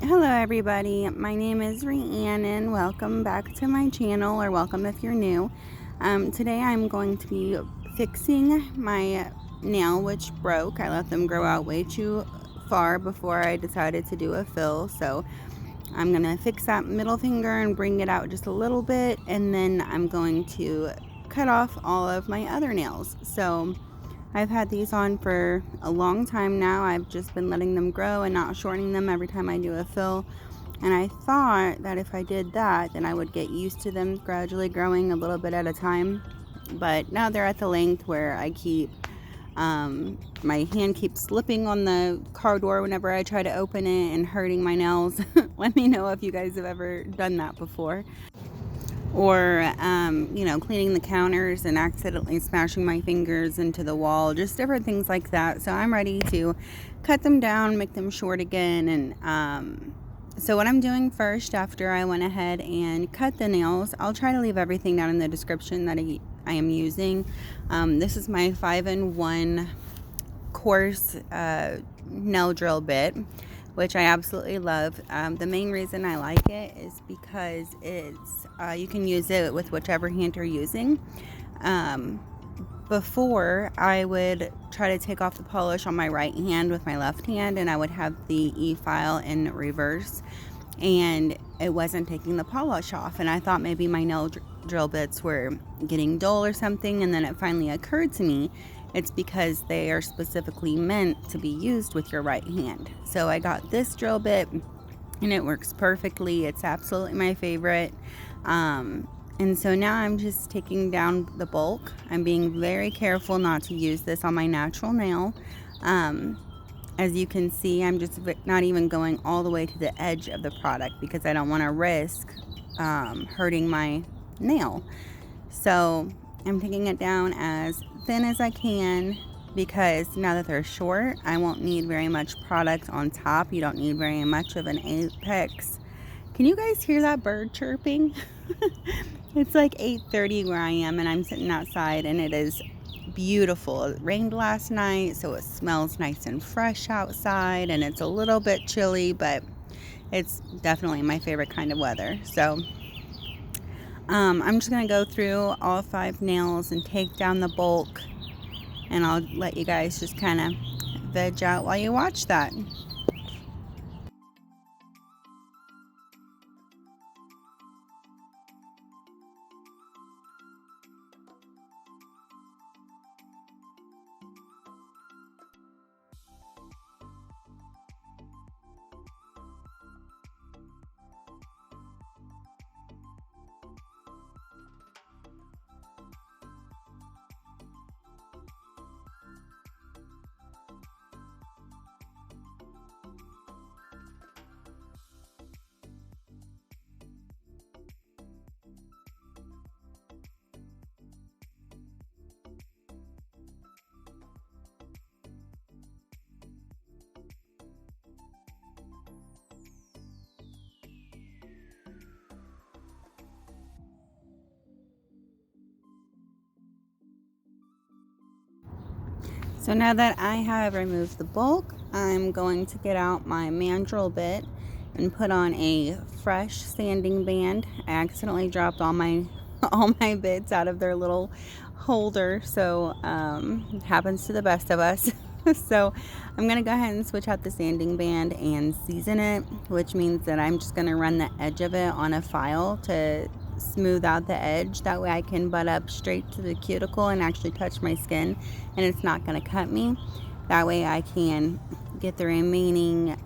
Hello everybody, my name is Rhiannon. Welcome back to my channel, or welcome if you're new. Today I'm going to be fixing my nail which broke. I let them grow out way too far before I decided to do a fill, so I'm going to fix that middle finger and bring it out just a little bit, and then I'm going to cut off all of my other nails. So I've had these on for a long time now. I've just been letting them grow and not shortening them every time I do a fill. And I thought that if I did that, then I would get used to them gradually growing a little bit at a time. But now they're at the length where I keep, my hand keeps slipping on the car door whenever I try to open it and hurting my nails. Let me know if you guys have ever done that before. Or cleaning the counters and accidentally smashing my fingers into the wall, just different things like that. So I'm ready to cut them down, make them short again. And so what I'm doing first, after I went ahead and cut the nails, I'll try to leave everything down in the description that I am using. This is my 5-in-1 coarse nail drill bit, which I absolutely love. The main reason I like it is because it's you can use it with whichever hand you're using. Before, I would try to take off the polish on my right hand with my left hand, and I would have the e-file in reverse, and it wasn't taking the polish off, and I thought maybe my nail drill bits were getting dull or something. And then it finally occurred to me it's because they are specifically meant to be used with your right hand. So I got this drill bit and it works perfectly. It's absolutely my favorite. And so now I'm just taking down the bulk. I'm being very careful not to use this on my natural nail. As you can see, I'm just not even going all the way to the edge of the product because I don't want to risk hurting my nail. So I'm taking it down as thin as I can, because now that they're short, I won't need very much product on top. You don't need very much of an apex. Can you guys hear that bird chirping? It's like 8:30 where I am, and I'm sitting outside, and it is beautiful. It rained last night, so it smells nice and fresh outside, and it's a little bit chilly, but it's definitely my favorite kind of weather. So I'm just going to go through all 5 nails and take down the bulk, and I'll let you guys just kind of veg out while you watch that. So now that I have removed the bulk, I'm going to get out my mandrel bit and put on a fresh sanding band. I accidentally dropped all my all my bits out of their little holder, so it happens to the best of us. So I'm gonna go ahead and switch out the sanding band and season it, which means that I'm just gonna run the edge of it on a file to smooth out the edge. That way I can butt up straight to the cuticle and actually touch my skin, and it's not going to cut me. That way I can get the remaining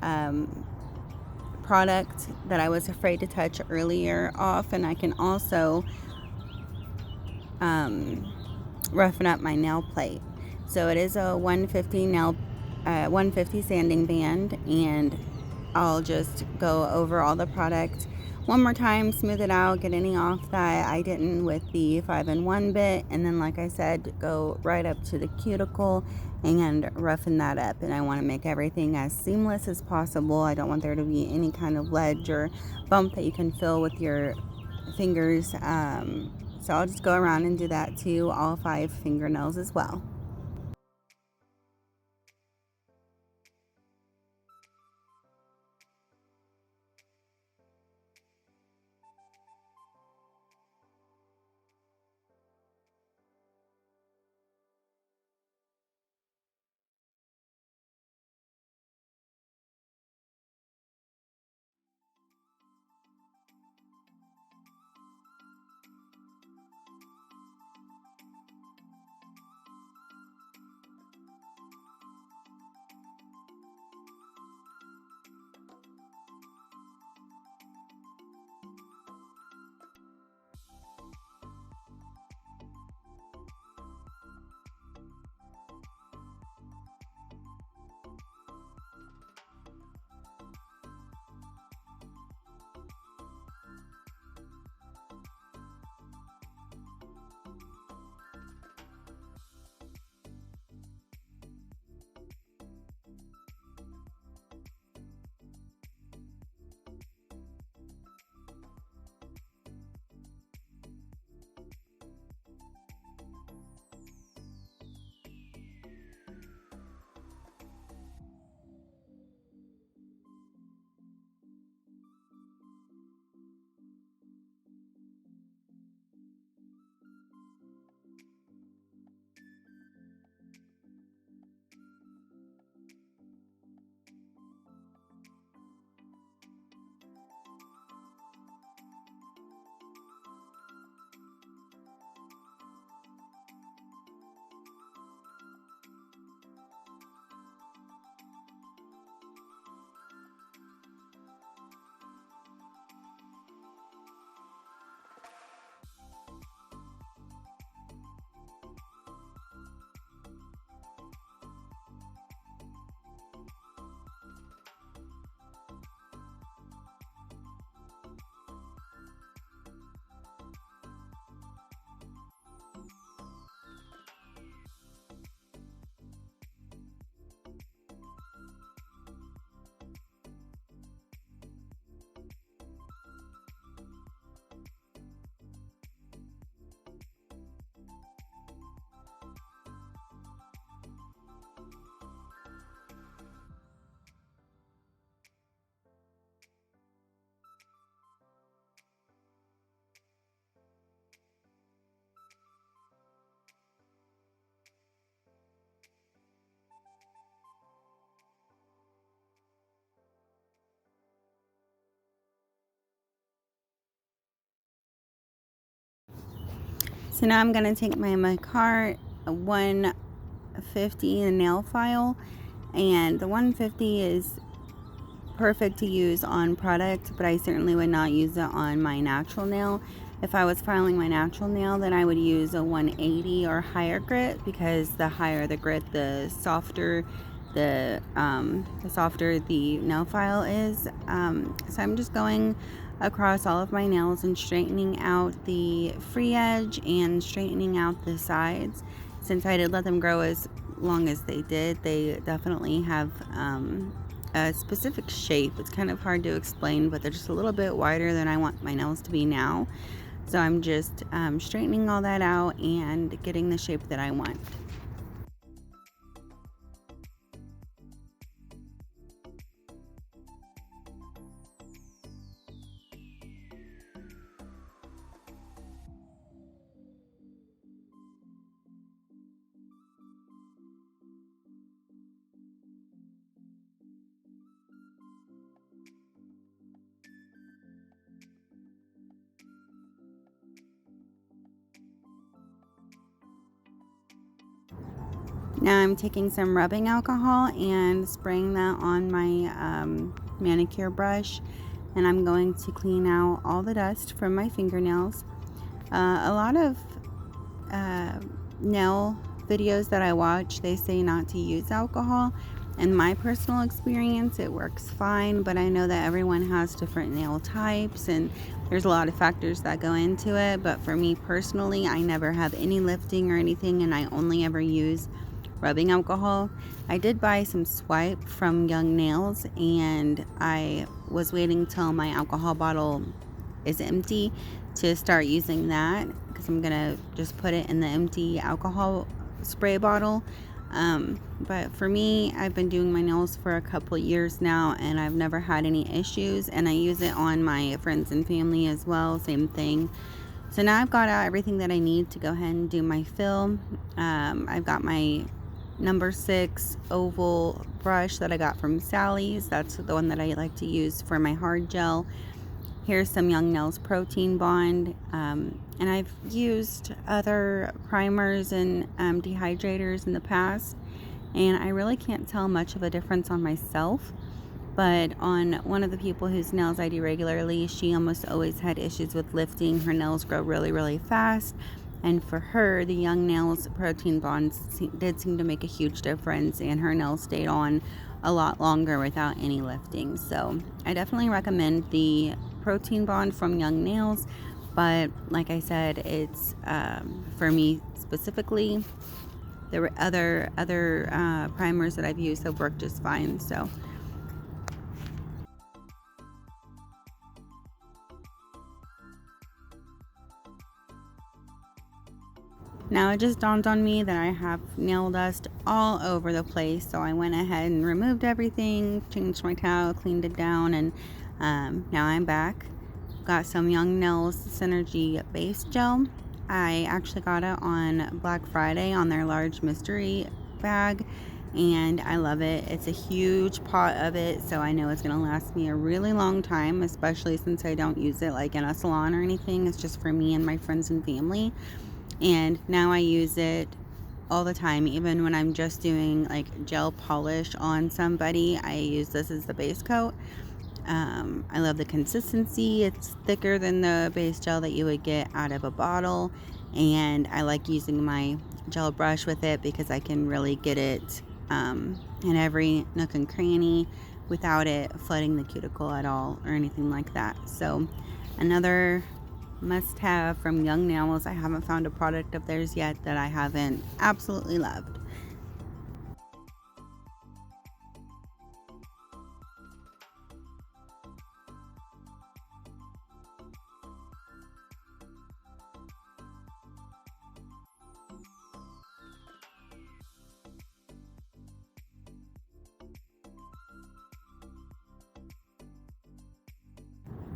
product that I was afraid to touch earlier off, and I can also roughen up my nail plate. So it is a 150 sanding band, and I'll just go over all the product one more time, smooth it out, get any off that I didn't with the 5-in-1 bit, and then, like I said, go right up to the cuticle and roughen that up. And I want to make everything as seamless as possible. I don't want there to be any kind of ledge or bump that you can feel with your fingers. So I'll just go around and do that to all 5 fingernails as well. So now I'm going to take my Macart 150 the nail file, and the 150 is perfect to use on product, but I certainly would not use it on my natural nail. If I was filing my natural nail, then I would use a 180 or higher grit, because the higher the grit, the softer the nail file is. So I'm just going across all of my nails and straightening out the free edge and straightening out the sides. Since I did let them grow as long as they did, they definitely have a specific shape. It's kind of hard to explain, but they're just a little bit wider than I want my nails to be now. So I'm just straightening all that out and getting the shape that I want. Now I'm taking some rubbing alcohol and spraying that on my manicure brush, and I'm going to clean out all the dust from my fingernails. A lot of nail videos that I watch, they say not to use alcohol. In my personal experience, it works fine, but I know that everyone has different nail types and there's a lot of factors that go into it. But for me personally, I never have any lifting or anything, and I only ever use rubbing alcohol. I did buy some Swipe from Young Nails, and I was waiting till my alcohol bottle is empty to start using that, because I'm gonna just put it in the empty alcohol spray bottle. But for me, I've been doing my nails for a couple years now, and I've never had any issues, and I use it on my friends and family as well, same thing. So now I've got out everything that I need to go ahead and do my fill. I've got my number 6 oval brush that I got from Sally's. That's the one that I like to use for my hard gel. Here's some Young Nails Protein Bond, and I've used other primers and dehydrators in the past, and I really can't tell much of a difference on myself. But on one of the people whose nails I do regularly, she almost always had issues with lifting. Her nails grow really, really fast. And for her, the Young Nails Protein Bonds did seem to make a huge difference, and her nails stayed on a lot longer without any lifting. So I definitely recommend the Protein Bond from Young Nails. But like I said, it's for me specifically. There were other primers that I've used have worked just fine. So now it just dawned on me that I have nail dust all over the place, so I went ahead and removed everything, changed my towel, cleaned it down, and now I'm back. Got some Young Nails Synergy Base Gel. I actually got it on Black Friday on their large mystery bag, and I love it. It's a huge pot of it, so I know it's going to last me a really long time, especially since I don't use it like in a salon or anything. It's just for me and my friends and family. And now I use it all the time, even when I'm just doing like gel polish on somebody. I use this as the base coat. I love the consistency. It's thicker than the base gel that you would get out of a bottle, and I like using my gel brush with it because I can really get it in every nook and cranny without it flooding the cuticle at all or anything like that. So another must have from Young Nails. I haven't found a product of theirs yet that I haven't absolutely loved.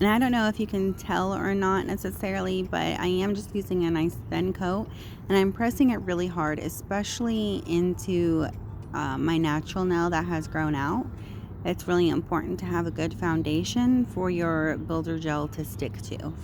And I don't know if you can tell or not necessarily, but I am just using a nice thin coat, and I'm pressing it really hard, especially into my natural nail that has grown out. It's really important to have a good foundation for your builder gel to stick to.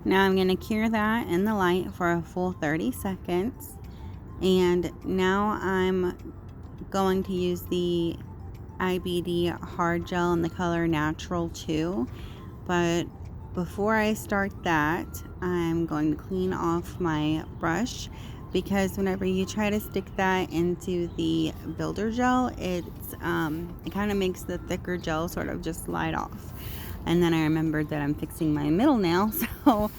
Now I'm going to cure that in the light for a full 30 seconds. And now I'm going to use the Ibd Hard Gel in the color Natural 2. But before I start that, I'm going to clean off my brush, because whenever you try to stick that into the builder gel, it kind of makes the thicker gel sort of just slide off. And then I remembered that I'm fixing my middle nail, so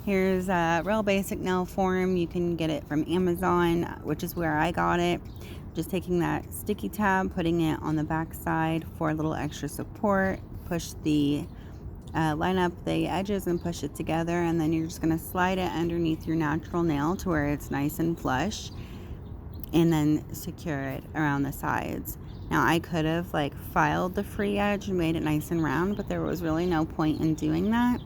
here's a real basic nail form. You can get it from Amazon, which is where I got it. Just taking that sticky tab, putting it on the back side for a little extra support. Push the line up the edges and push it together, and then you're just going to slide it underneath your natural nail to where it's nice and flush, and then secure it around the sides. Now I could have filed the free edge and made it nice and round, but there was really no point in doing that,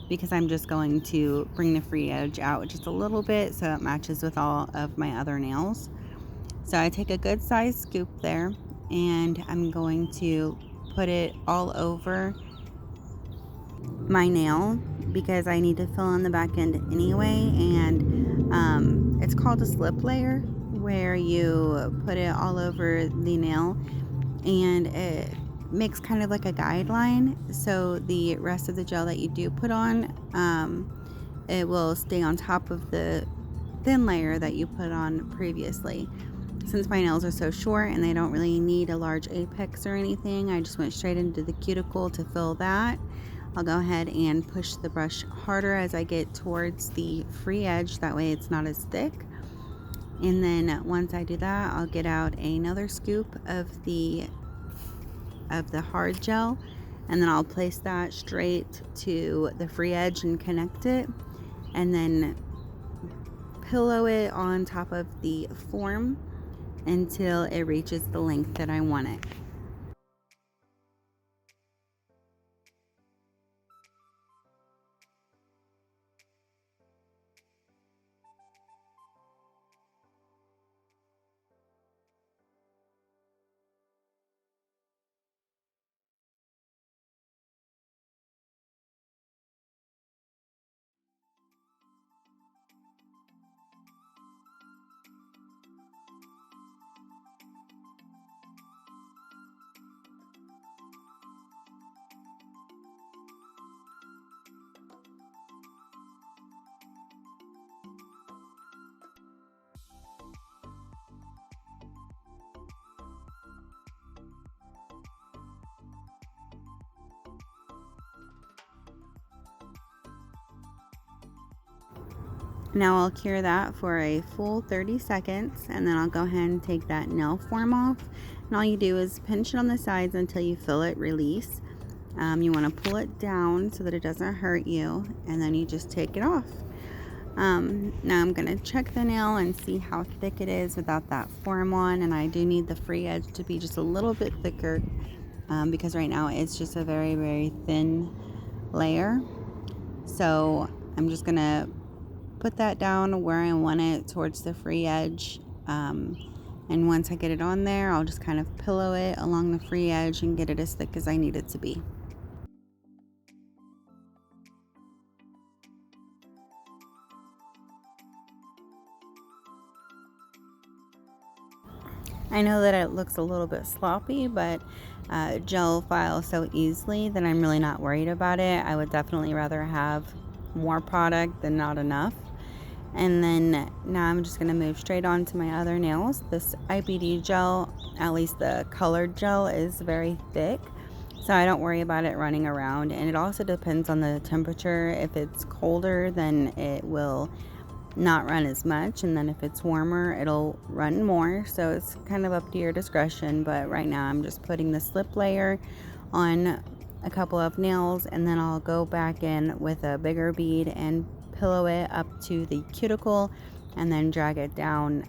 because I'm just going to bring the free edge out just a little bit so it matches with all of my other nails. So I take a good size scoop there, and I'm going to put it all over my nail because I need to fill in the back end anyway. And it's called a slip layer, where you put it all over the nail, and it makes kind of like a guideline, so the rest of the gel that you do put on, it will stay on top of the thin layer that you put on previously. Since my nails are so short and they don't really need a large apex or anything, I just went straight into the cuticle to fill that. I'll go ahead and push the brush harder as I get towards the free edge, that way it's not as thick. And then once I do that, I'll get out another scoop of the hard gel, and then I'll place that straight to the free edge and connect it, and then pillow it on top of the form until it reaches the length that I want it. Now I'll cure that for a full 30 seconds, and then I'll go ahead and take that nail form off. And all you do is pinch it on the sides until you feel it release. You want to pull it down so that it doesn't hurt you, and then you just take it off. Now I'm going to check the nail and see how thick it is without that form on, and I do need the free edge to be just a little bit thicker, because right now it's just a very, very thin layer. So I'm just going to put that down where I want it, towards the free edge, and once I get it on there, I'll just kind of pillow it along the free edge and get it as thick as I need it to be. I know that it looks a little bit sloppy, but gel files so easily that I'm really not worried about it. I would definitely rather have more product than not enough. And then now I'm just going to move straight on to my other nails. This IBD gel, at least the colored gel, is very thick, so I don't worry about it running around. And it also depends on the temperature. If it's colder, then it will not run as much, and then if it's warmer, it'll run more. So it's kind of up to your discretion, but right now I'm just putting the slip layer on a couple of nails, and then I'll go back in with a bigger bead and pillow it up to the cuticle, and then drag it down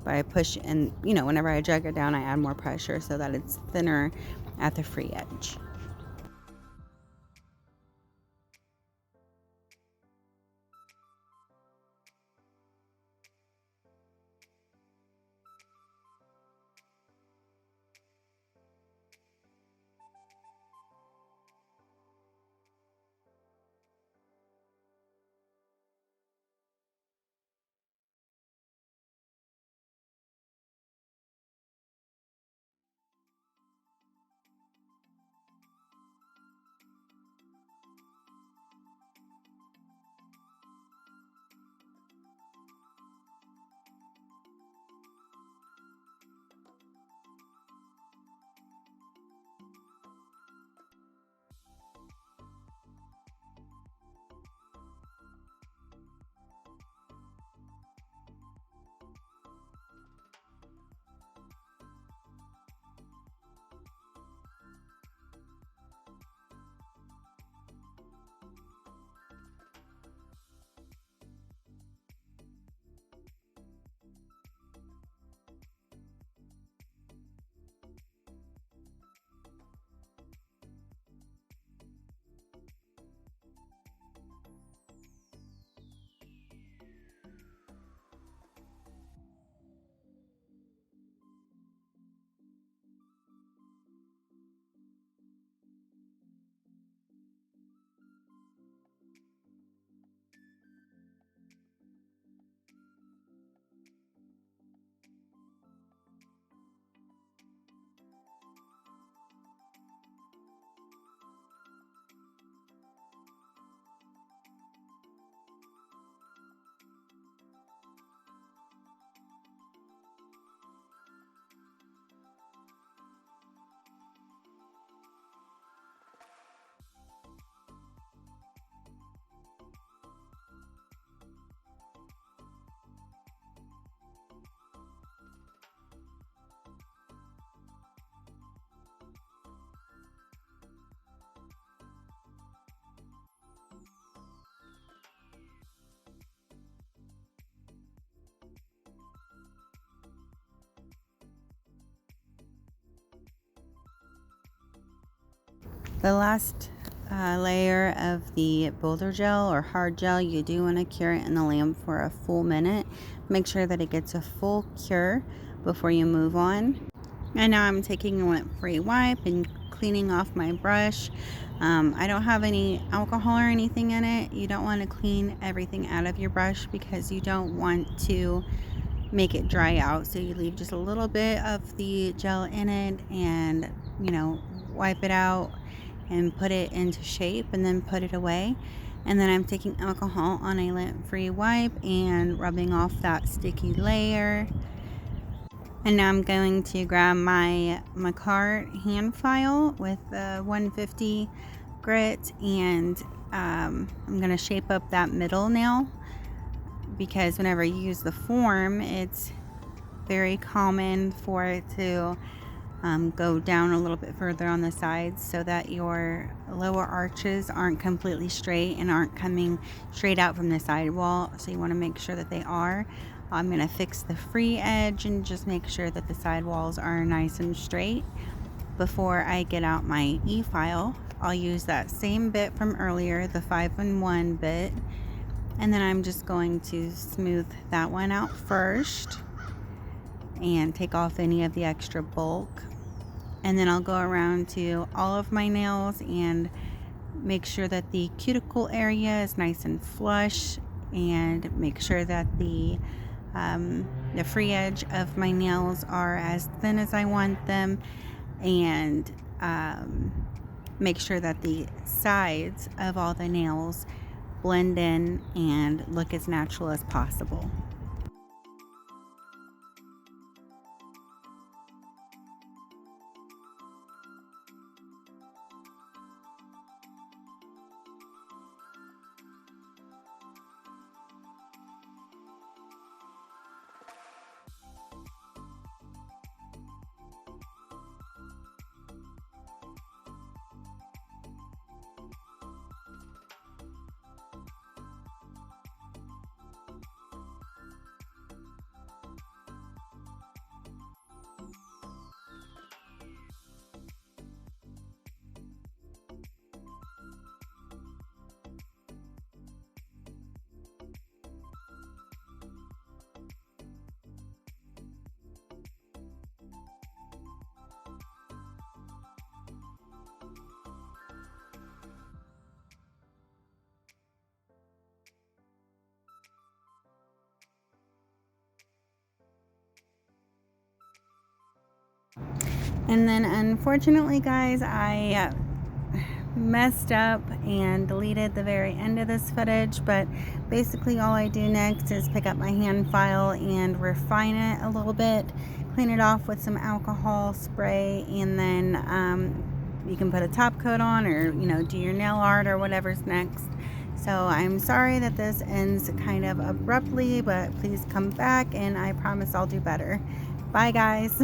by push. And whenever I drag it down, I add more pressure so that it's thinner at the free edge. The last layer of the boulder gel or hard gel, you do want to cure it in the lamp for a full minute. Make sure that it gets a full cure before you move on. And now I'm taking a lint-free wipe and cleaning off my brush. I don't have any alcohol or anything in it. You don't want to clean everything out of your brush because you don't want to make it dry out. So you leave just a little bit of the gel in it and, wipe it out and put it into shape and then put it away. And then I'm taking alcohol on a lint-free wipe and rubbing off that sticky layer. And now I'm going to grab my Macart hand file with the 150 grit, and I'm going to shape up that middle nail, because whenever you use the form, it's very common for it to go down a little bit further on the sides so that your lower arches aren't completely straight and aren't coming straight out from the sidewall. So you want to make sure that they are. I'm going to fix the free edge and just make sure that the sidewalls are nice and straight. Before I get out my e-file, I'll use that same bit from earlier, the 5-in-1 bit, and then I'm just going to smooth that one out first and take off any of the extra bulk. And then I'll go around to all of my nails and make sure that the cuticle area is nice and flush, and make sure that the free edge of my nails are as thin as I want them, and make sure that the sides of all the nails blend in and look as natural as possible. And then unfortunately, guys, I messed up and deleted the very end of this footage, but basically all I do next is pick up my hand file and refine it a little bit, clean it off with some alcohol spray, and then you can put a top coat on, or do your nail art or whatever's next. So I'm sorry that this ends kind of abruptly, but please come back and I promise I'll do better. Bye, guys.